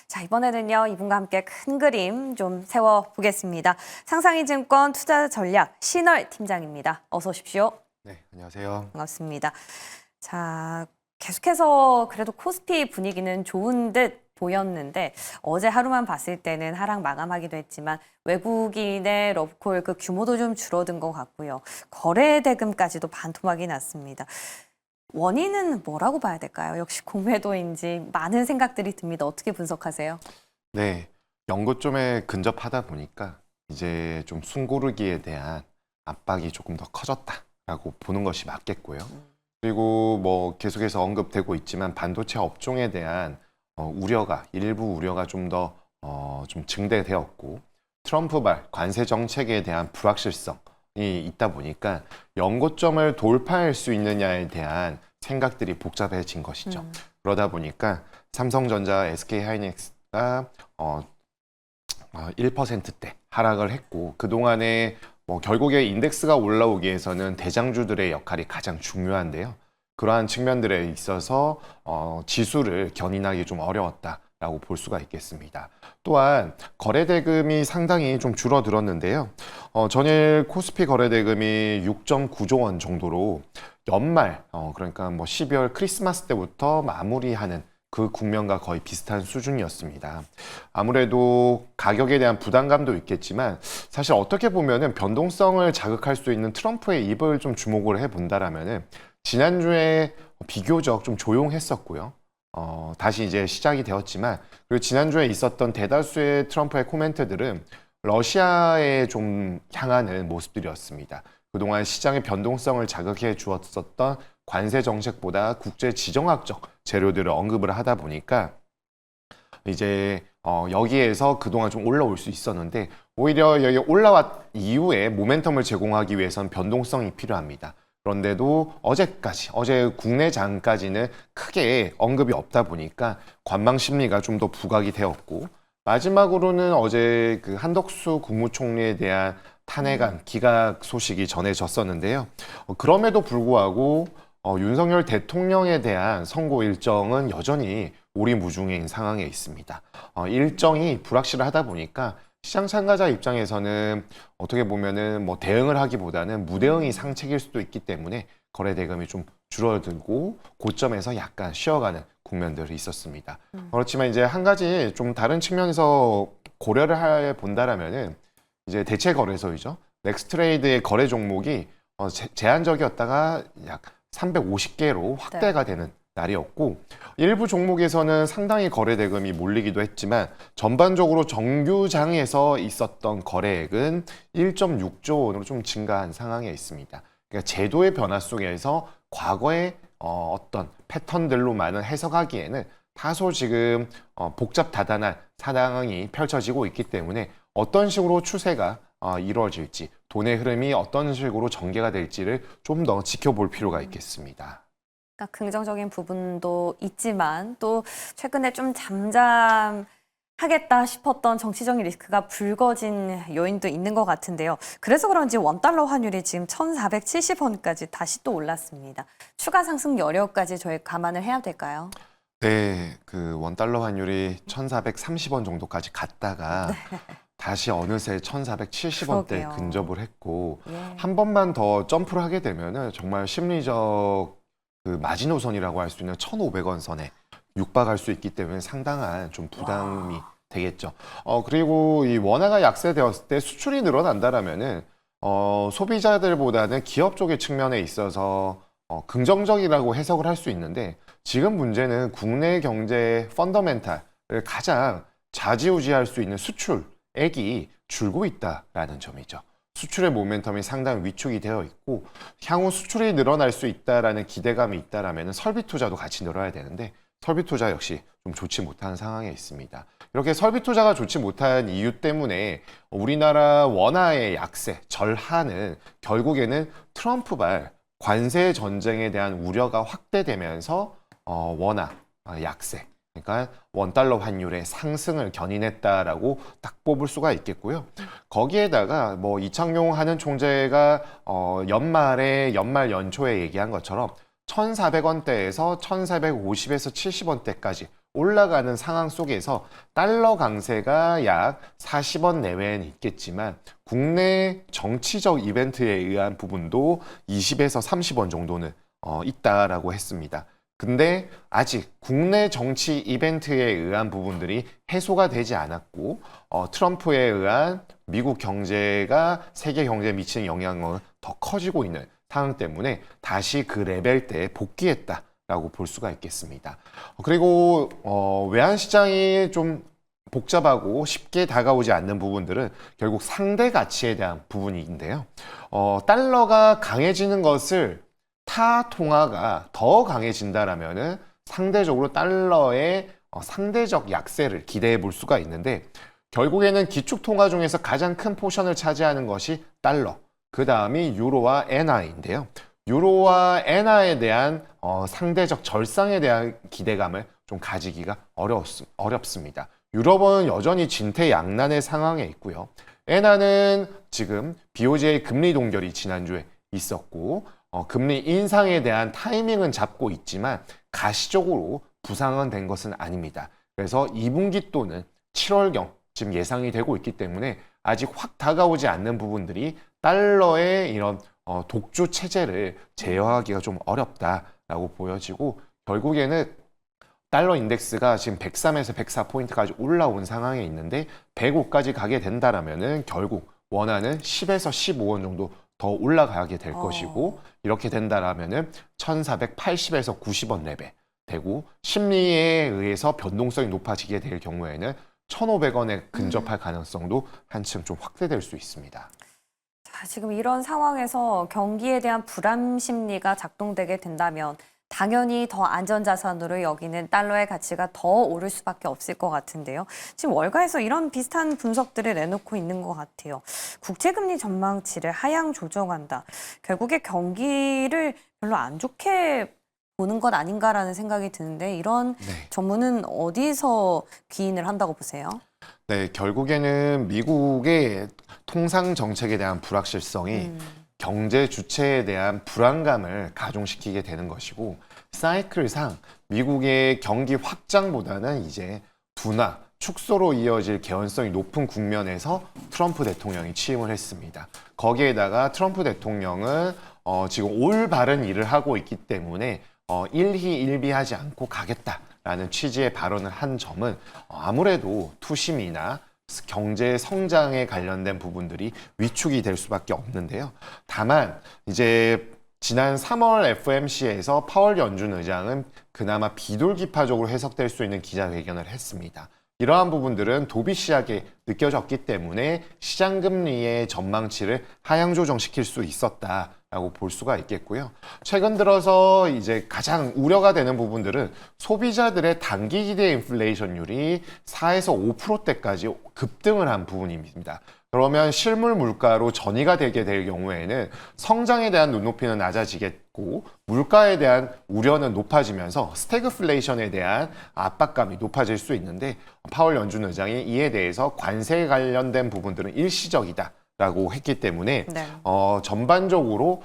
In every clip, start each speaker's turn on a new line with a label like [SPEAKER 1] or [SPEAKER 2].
[SPEAKER 1] 자, 이번에는요, 이분과 함께 큰 그림 좀 세워보겠습니다. 상상이증권 투자전략 신월 팀장입니다. 어서 오십시오.
[SPEAKER 2] 네, 안녕하세요.
[SPEAKER 1] 반갑습니다. 자, 계속해서 그래도 코스피 분위기는 좋은 듯 보였는데 어제 하루만 봤을 때는 하락 마감하기도 했지만 외국인의 러브콜 그 규모도 좀 줄어든 것 같고요. 거래 대금까지도 반토막이 났습니다. 원인은 뭐라고 봐야 될까요? 역시 공매도인지 많은 생각들이 듭니다. 어떻게 분석하세요?
[SPEAKER 2] 네, 연고점에 근접하다 보니까 이제 좀 숨고르기에 대한 압박이 조금 더 커졌다라고 보는 것이 맞겠고요. 그리고 뭐 계속해서 언급되고 있지만 반도체 업종에 대한 일부 우려가 좀 더 좀 증대되었고 트럼프발 관세 정책에 대한 불확실성이 있다 보니까 연고점을 돌파할 수 있느냐에 대한 생각들이 복잡해진 것이죠. 그러다 보니까 삼성전자, SK하이닉스가 1%대 하락을 했고 그동안에 결국에 인덱스가 올라오기 위해서는 대장주들의 역할이 가장 중요한데요. 그러한 측면들에 있어서 지수를 견인하기 좀 어려웠다라고 볼 수가 있겠습니다. 또한 거래대금이 상당히 좀 줄어들었는데요. 전일 코스피 거래대금이 6.9조 원 정도로 연말 그러니까 12월 크리스마스 때부터 마무리하는 그 국면과 거의 비슷한 수준이었습니다. 아무래도 가격에 대한 부담감도 있겠지만 사실 어떻게 보면은 변동성을 자극할 수 있는 트럼프의 입을 좀 주목을 해본다라면은 지난주에 비교적 좀 조용했었고요. 다시 이제 시작이 되었지만 그리고 지난주에 있었던 대다수의 트럼프의 코멘트들은 러시아에 좀 향하는 모습들이었습니다. 그동안 시장의 변동성을 자극해 주었었던 관세 정책보다 국제 지정학적 재료들을 언급을 하다 보니까 이제 여기에서 그동안 좀 올라올 수 있었는데 오히려 여기 올라왔 이후에 모멘텀을 제공하기 위해선 변동성이 필요합니다. 그런데도 어제 국내 장까지는 크게 언급이 없다 보니까 관망 심리가 좀 더 부각이 되었고 마지막으로는 어제 그 한덕수 국무총리에 대한 탄핵안 기각 소식이 전해졌었는데요. 그럼에도 불구하고 윤석열 대통령에 대한 선고 일정은 여전히 오리무중인 상황에 있습니다. 일정이 불확실하다 보니까 시장 참가자 입장에서는 어떻게 보면은 대응을 하기보다는 무대응이 상책일 수도 있기 때문에 거래 대금이 좀 줄어들고 고점에서 약간 쉬어가는 국면들이 있었습니다. 그렇지만 이제 한 가지 좀 다른 측면에서 고려를 해 본다라면은 이제 대체 거래소이죠. 넥스트레이드의 거래 종목이 제한적이었다가 약 350개로 확대가 되는 날이었고 일부 종목에서는 상당히 거래 대금이 몰리기도 했지만 전반적으로 정규장에서 있었던 거래액은 1.6조 원으로 좀 증가한 상황에 있습니다. 그러니까 제도의 변화 속에서 과거의 어떤 패턴들로만은 해석하기에는 다소 지금 복잡다단한 상황이 펼쳐지고 있기 때문에 어떤 식으로 추세가 이루어질지 돈의 흐름이 어떤 식으로 전개가 될지를 좀 더 지켜볼 필요가 있겠습니다.
[SPEAKER 1] 그러니까 긍정적인 부분도 있지만 또 최근에 좀 잠잠하겠다 싶었던 정치적인 리스크가 불거진 요인도 있는 것 같은데요. 그래서 그런지 원달러 환율이 지금 1,470원까지 다시 또 올랐습니다. 추가 상승 여력까지 저희 감안을 해야 될까요?
[SPEAKER 2] 네, 그 원달러 환율이 1,430원 정도까지 갔다가 다시 어느새 1,470원대
[SPEAKER 1] 그러게요.
[SPEAKER 2] 근접을 했고
[SPEAKER 1] 예.
[SPEAKER 2] 한 번만 더 점프를 하게 되면은 정말 심리적 그 마지노선이라고 할 수 있는 1,500원 선에 육박할 수 있기 때문에 상당한 좀 부담이 되겠죠. 그리고 이 원화가 약세되었을 때 수출이 늘어난다라면은 소비자들보다는 기업 쪽의 측면에 있어서 긍정적이라고 해석을 할 수 있는데 지금 문제는 국내 경제의 펀더멘탈을 가장 좌지우지할 수 있는 수출액이 줄고 있다라는 점이죠. 수출의 모멘텀이 상당히 위축이 되어 있고 향후 수출이 늘어날 수 있다라는 기대감이 있다라면 설비 투자도 같이 늘어야 되는데 설비 투자 역시 좀 좋지 못한 상황에 있습니다. 이렇게 설비 투자가 좋지 못한 이유 때문에 우리나라 원화의 약세, 절하는 결국에는 트럼프발 관세 전쟁에 대한 우려가 확대되면서 원화 약세, 그러니까 원달러 환율의 상승을 견인했다라고 딱 뽑을 수가 있겠고요. 거기에다가 이창용 하는 총재가 연말 연초에 얘기한 것처럼 1,400원대에서 1,450에서 70원대까지 올라가는 상황 속에서 달러 강세가 약 40원 내외는 있겠지만 국내 정치적 이벤트에 의한 부분도 20에서 30원 정도는 있다라고 했습니다. 근데 아직 국내 정치 이벤트에 의한 부분들이 해소가 되지 않았고 트럼프에 의한 미국 경제가 세계 경제에 미치는 영향은 더 커지고 있는 상황 때문에 다시 그 레벨대에 복귀했다라고 볼 수가 있겠습니다. 그리고 외환시장이 좀 복잡하고 쉽게 다가오지 않는 부분들은 결국 상대 가치에 대한 부분인데요. 달러가 강해지는 것을 타 통화가 더 강해진다라면은 상대적으로 달러의 상대적 약세를 기대해 볼 수가 있는데 결국에는 기축 통화 중에서 가장 큰 포션을 차지하는 것이 달러, 그 다음이 유로와 엔화인데요. 유로와 엔화에 대한 상대적 절상에 대한 기대감을 좀 가지기가 어렵습니다. 유럽은 여전히 진퇴양난의 상황에 있고요. 엔화는 지금 BOJ 금리 동결이 지난주에 있었고 금리 인상에 대한 타이밍은 잡고 있지만 가시적으로 부상은 된 것은 아닙니다. 그래서 2분기 또는 7월경 지금 예상이 되고 있기 때문에 아직 확 다가오지 않는 부분들이 달러의 이런 독주 체제를 제어하기가 좀 어렵다라고 보여지고 결국에는 달러 인덱스가 지금 103에서 104포인트까지 올라온 상황에 있는데 105까지 가게 된다라면은 결국 원화는 10에서 15원 정도 더 올라가게 될 것이고 이렇게 된다라면은 1480에서 90원 레벨 되고 심리에 의해서 변동성이 높아지게 될 경우에는 1,500원에 근접할 가능성도 한층 좀 확대될 수 있습니다.
[SPEAKER 1] 자, 지금 이런 상황에서 경기에 대한 불안 심리가 작동되게 된다면 당연히 더 안전자산으로 여기는 달러의 가치가 더 오를 수밖에 없을 것 같은데요. 지금 월가에서 이런 비슷한 분석들을 내놓고 있는 것 같아요. 국채금리 전망치를 하향 조정한다. 결국에 경기를 별로 안 좋게 보는 것 아닌가라는 생각이 드는데 이런 전문은 어디서 기인을 한다고 보세요?
[SPEAKER 2] 네, 결국에는 미국의 통상 정책에 대한 불확실성이 경제 주체에 대한 불안감을 가중시키게 되는 것이고 사이클상 미국의 경기 확장보다는 이제 둔화, 축소로 이어질 개연성이 높은 국면에서 트럼프 대통령이 취임을 했습니다. 거기에다가 트럼프 대통령은 지금 올바른 일을 하고 있기 때문에 일희일비하지 않고 가겠다라는 취지의 발언을 한 점은 아무래도 투심이나 경제 성장에 관련된 부분들이 위축이 될 수밖에 없는데요. 다만 이제 지난 3월 FOMC에서 파월 연준 의장은 그나마 비둘기파적으로 해석될 수 있는 기자회견을 했습니다. 이러한 부분들은 도비시하게 느껴졌기 때문에 시장 금리의 전망치를 하향 조정시킬 수 있었다라고 볼 수가 있겠고요. 최근 들어서 이제 가장 우려가 되는 부분들은 소비자들의 단기 기대 인플레이션율이 4에서 5%대까지 급등을 한 부분입니다. 그러면 실물 물가로 전이가 되게 될 경우에는 성장에 대한 눈높이는 낮아지겠고 물가에 대한 우려는 높아지면서 스태그플레이션에 대한 압박감이 높아질 수 있는데 파월 연준 의장이 이에 대해서 관세에 관련된 부분들은 일시적이다라고 했기 때문에 전반적으로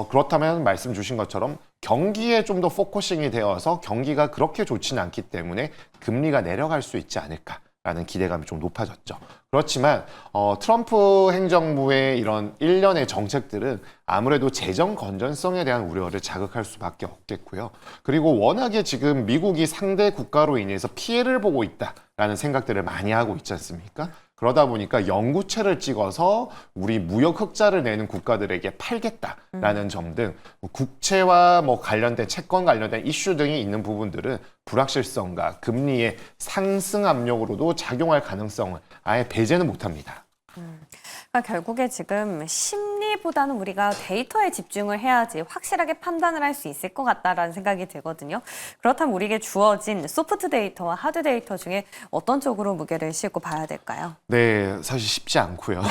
[SPEAKER 2] 그렇다면 말씀 주신 것처럼 경기에 좀 더 포커싱이 되어서 경기가 그렇게 좋지는 않기 때문에 금리가 내려갈 수 있지 않을까라는 기대감이 좀 높아졌죠. 그렇지만 트럼프 행정부의 이런 일련의 정책들은 아무래도 재정 건전성에 대한 우려를 자극할 수밖에 없겠고요. 그리고 워낙에 지금 미국이 상대 국가로 인해서 피해를 보고 있다라는 생각들을 많이 하고 있지 않습니까? 그러다 보니까 영구채를 찍어서 우리 무역 흑자를 내는 국가들에게 팔겠다라는 점 등 국채와 뭐 관련된 채권 관련된 이슈 등이 있는 부분들은 불확실성과 금리의 상승 압력으로도 작용할 가능성을 아예 배제는 못합니다.
[SPEAKER 1] 그러니까 결국에 지금 심리보다는 우리가 데이터에 집중을 해야지 확실하게 판단을 할 수 있을 것 같다라는 생각이 들거든요. 그렇다면 우리에게 주어진 소프트 데이터와 하드 데이터 중에 어떤 쪽으로 무게를 싣고 봐야 될까요?
[SPEAKER 2] 네, 사실 쉽지 않고요.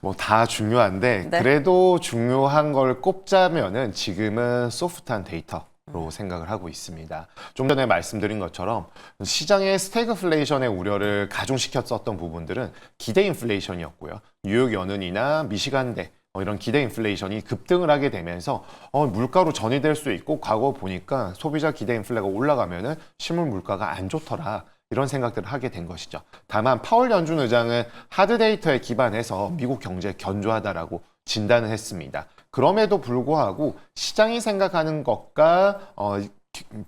[SPEAKER 2] 뭐 다 중요한데 그래도 중요한 걸 꼽자면은 지금은 소프트한 데이터로 생각을 하고 있습니다. 좀 전에 말씀드린 것처럼 시장의 스태그플레이션의 우려를 가중시켰었던 부분들은 기대 인플레이션이었고요. 뉴욕 연은이나 미시간대 이런 기대 인플레이션이 급등을 하게 되면서 물가로 전이될 수 있고 과거 보니까 소비자 기대 인플레가 올라가면은 실물 물가가 안 좋더라. 이런 생각들을 하게 된 것이죠. 다만 파월 연준 의장은 하드 데이터에 기반해서 미국 경제 견조하다라고 진단을 했습니다. 그럼에도 불구하고 시장이 생각하는 것과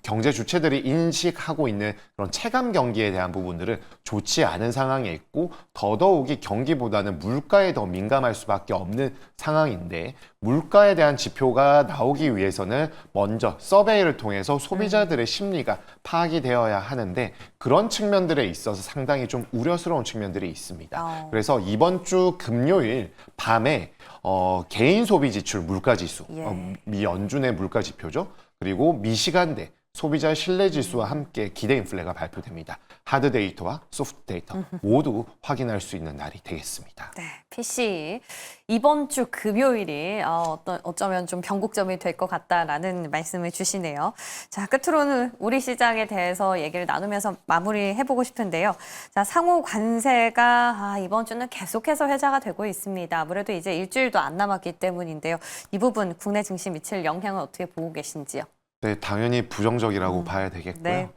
[SPEAKER 2] 경제 주체들이 인식하고 있는 그런 체감 경기에 대한 부분들은 좋지 않은 상황에 있고 더더욱이 경기보다는 물가에 더 민감할 수밖에 없는 상황인데 물가에 대한 지표가 나오기 위해서는 먼저 서베이를 통해서 소비자들의 심리가 파악이 되어야 하는데 그런 측면들에 있어서 상당히 좀 우려스러운 측면들이 있습니다. 그래서 이번 주 금요일 밤에 개인 소비 지출 물가 지수, 미 연준의 물가 지표죠. 그리고 미시간대 소비자 신뢰 지수와 함께 기대 인플레가 발표됩니다. 하드 데이터와 소프트 데이터 모두 확인할 수 있는 날이 되겠습니다.
[SPEAKER 1] 네, PC 이번 주 금요일이 어쩌면 좀 변곡점이 될 것 같다라는 말씀을 주시네요. 자, 끝으로는 우리 시장에 대해서 얘기를 나누면서 마무리해보고 싶은데요. 자, 상호 관세가 이번 주는 계속해서 회자가 되고 있습니다. 아무래도 이제 일주일도 안 남았기 때문인데요. 이 부분 국내 증시 미칠 영향을 어떻게 보고 계신지요?
[SPEAKER 2] 네, 당연히 부정적이라고 봐야 되겠고요.
[SPEAKER 1] 네.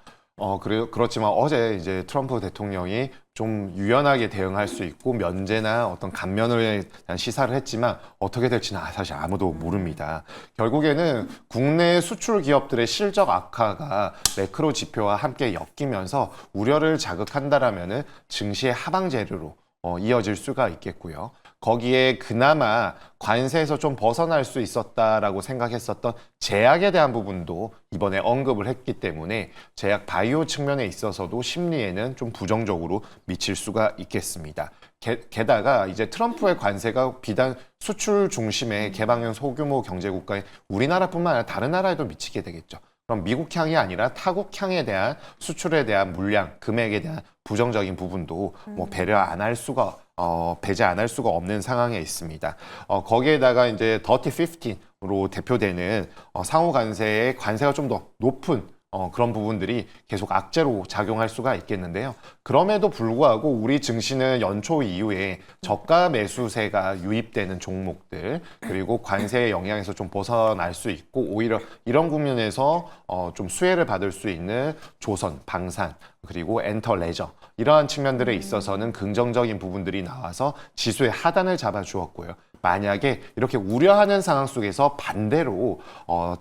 [SPEAKER 2] 그렇지만 어제 이제 트럼프 대통령이 좀 유연하게 대응할 수 있고 면제나 어떤 감면에 대한 시사를 했지만 어떻게 될지는 사실 아무도 모릅니다. 결국에는 국내 수출 기업들의 실적 악화가 매크로 지표와 함께 엮이면서 우려를 자극한다라면은 증시의 하방 재료로 이어질 수가 있겠고요. 거기에 그나마 관세에서 좀 벗어날 수 있었다라고 생각했었던 제약에 대한 부분도 이번에 언급을 했기 때문에 제약 바이오 측면에 있어서도 심리에는 좀 부정적으로 미칠 수가 있겠습니다. 게다가 이제 트럼프의 관세가 비단 수출 중심의 개방형 소규모 경제 국가인 우리나라뿐만 아니라 다른 나라에도 미치게 되겠죠. 그럼 미국향이 아니라 타국향에 대한 수출에 대한 물량, 금액에 대한 부정적인 부분도 배제 안 할 수가 없는 상황에 있습니다. 거기에다가 이제 더티 15로 대표되는 상호 관세의 관세가 좀 더 높은 그런 부분들이 계속 악재로 작용할 수가 있겠는데요. 그럼에도 불구하고 우리 증시는 연초 이후에 저가 매수세가 유입되는 종목들 그리고 관세의 영향에서 좀 벗어날 수 있고 오히려 이런 국면에서 좀 수혜를 받을 수 있는 조선, 방산 그리고 엔터 레저 이러한 측면들에 있어서는 긍정적인 부분들이 나와서 지수의 하단을 잡아주었고요. 만약에 이렇게 우려하는 상황 속에서 반대로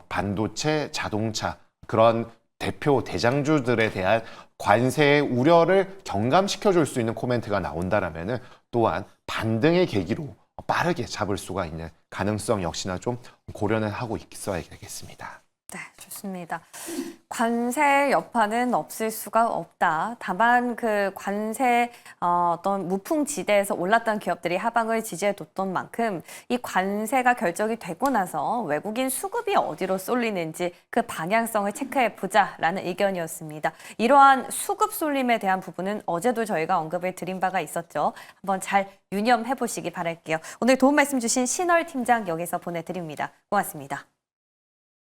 [SPEAKER 2] 반도체, 자동차 그런 대표 대장주들에 대한 관세의 우려를 경감시켜 줄 수 있는 코멘트가 나온다라면은 또한 반등의 계기로 빠르게 잡을 수가 있는 가능성 역시나 좀 고려는 하고 있어야 되겠습니다.
[SPEAKER 1] 네, 좋습니다. 관세 여파는 없을 수가 없다. 다만 그 관세 어떤 무풍지대에서 올랐던 기업들이 하방을 지지해뒀던 만큼 이 관세가 결정이 되고 나서 외국인 수급이 어디로 쏠리는지 그 방향성을 체크해보자라는 의견이었습니다. 이러한 수급 쏠림에 대한 부분은 어제도 저희가 언급을 드린 바가 있었죠. 한번 잘 유념해보시기 바랄게요. 오늘 도움 말씀 주신 신월 팀장 여기서 보내드립니다. 고맙습니다.